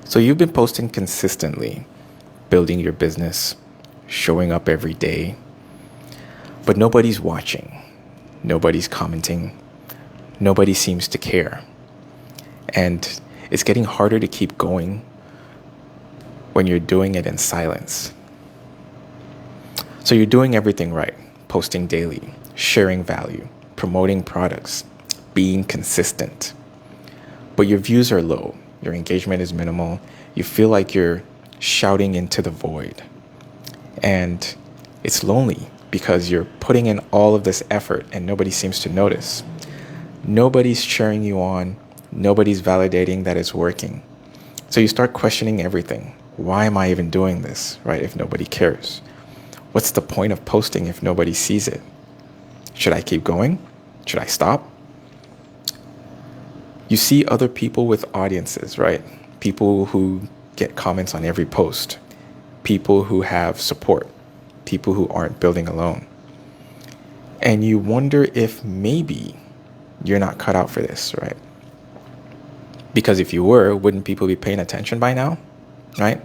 So you've been posting consistently, building your business, showing up every day, but nobody's watching, nobody's commenting, nobody seems to care. And it's getting harder to keep going when you're doing it in silence. So you're doing everything right, posting daily, sharing value, promoting products, being consistent. But your views are low, your engagement is minimal, you feel like you're shouting into the void. And it's lonely because you're putting in all of this effort and nobody seems to notice. Nobody's cheering you on, nobody's validating that it's working. So you start questioning everything. Why am I even doing this, right, if nobody cares? What's the point of posting if nobody sees it? Should I keep going? Should I stop? You see other people with audiences, right? People who get comments on every post, people who have support, people who aren't building alone. And you wonder if maybe you're not cut out for this, right? Because if you were, wouldn't people be paying attention by now, right?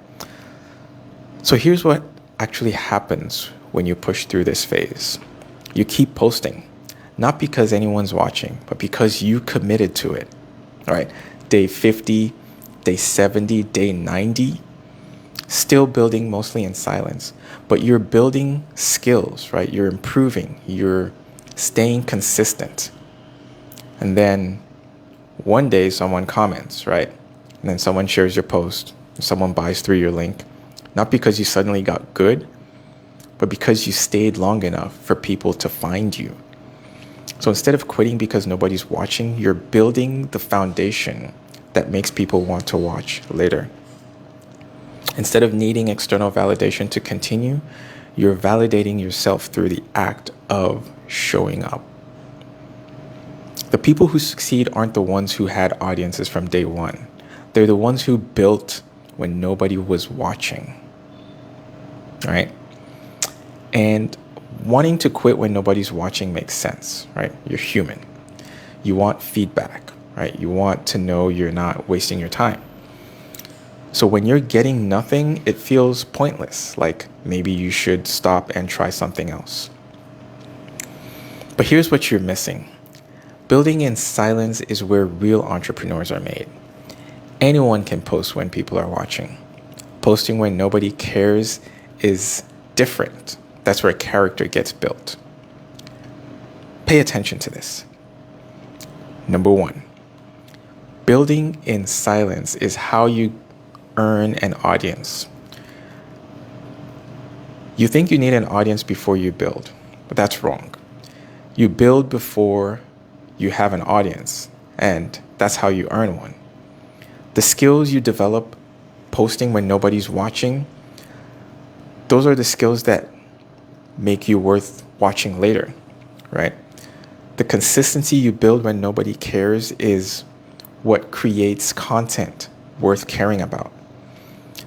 So here's what actually happens when you push through this phase. You keep posting, not because anyone's watching, but because you committed to it. All right, day 50, day 70, day 90, still building mostly in silence, but you're building skills, right? You're improving, you're staying consistent. And then one day someone comments, right? And then someone shares your post, someone buys through your link, not because you suddenly got good, but because you stayed long enough for people to find you. So instead of quitting because nobody's watching, you're building the foundation that makes people want to watch later. Instead of needing external validation to continue, you're validating yourself through the act of showing up. The people who succeed aren't the ones who had audiences from day one. They're the ones who built when nobody was watching, right? And wanting to quit when nobody's watching makes sense, right? You're human. You want feedback, right? You want to know you're not wasting your time. So when you're getting nothing, it feels pointless, like maybe you should stop and try something else. But here's what you're missing. Building in silence is where real entrepreneurs are made. Anyone can post when people are watching. Posting when nobody cares is different. That's where character gets built. Pay attention to this. Number one, building in silence is how you earn an audience. You think you need an audience before you build, but that's wrong. You build before you have an audience, and that's how you earn one. The skills you develop posting when nobody's watching, those are the skills that make you worth watching later, right? The consistency you build when nobody cares is what creates content worth caring about.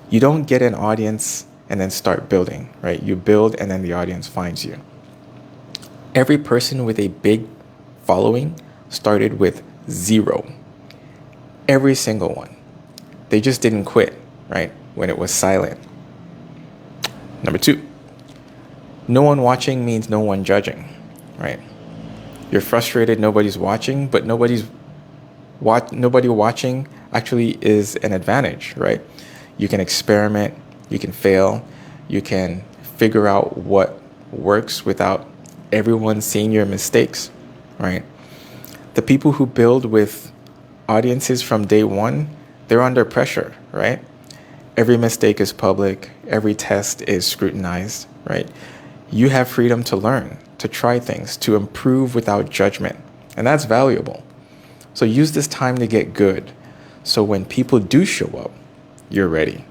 You don't get an audience and then start building, right? You build and then the audience finds you. Every person with a big following started with 0. Every single one. They just didn't quit, right? When it was silent. Number 2. No one watching means no one judging, right? You're frustrated nobody's watching, but nobody watching actually is an advantage, right? You can experiment, you can fail, you can figure out what works without everyone seeing your mistakes, right? The people who build with audiences from day one, they're under pressure, right? Every mistake is public, every test is scrutinized, right? You have freedom to learn, to try things, to improve without judgment. And that's valuable. So use this time to get good. So when people do show up, you're ready.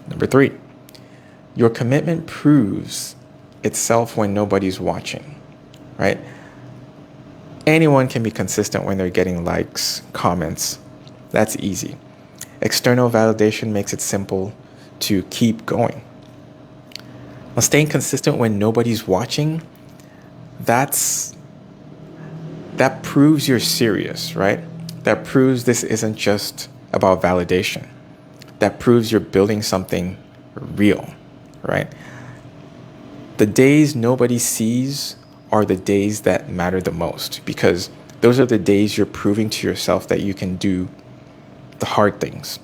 Number 3, your commitment proves itself when nobody's watching, right? Anyone can be consistent when they're getting likes, comments. That's easy. External validation makes it simple to keep going. Now, staying consistent when nobody's watching, that proves you're serious, right? That proves this isn't just about validation. that proves you're building something real, right? The days nobody sees are the days that matter the most, because those are the days you're proving to yourself that you can do the hard things.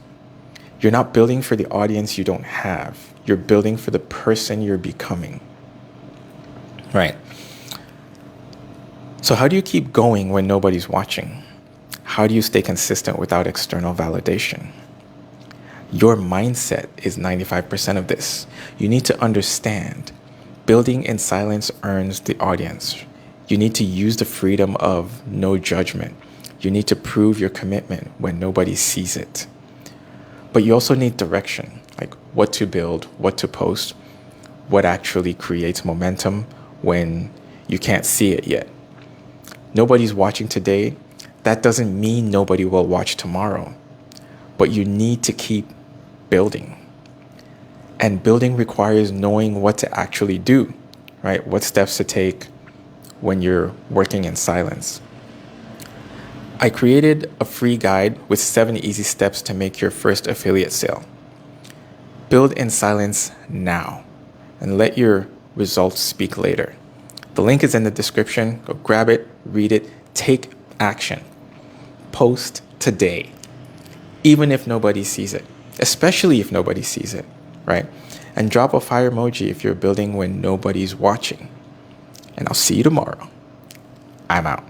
You're not building for the audience you don't have. You're building for the person you're becoming, right? So how do you keep going when nobody's watching? How do you stay consistent without external validation? Your mindset is 95% of this. You need to understand building in silence earns the audience. You need to use the freedom of no judgment. You need to prove your commitment when nobody sees it. But you also need direction, like what to build, what to post, what actually creates momentum when you can't see it yet. Nobody's watching today. That doesn't mean nobody will watch tomorrow. But you need to keep building. And building requires knowing what to actually do, right? What steps to take when you're working in silence. I created a free guide with 7 easy steps to make your first affiliate sale. Build in silence now and let your results speak later. The link is in the description. Go grab it, read it, take action. Post today, even if nobody sees it, especially if nobody sees it, right? And drop a fire emoji if you're building when nobody's watching. And I'll see you tomorrow. I'm out.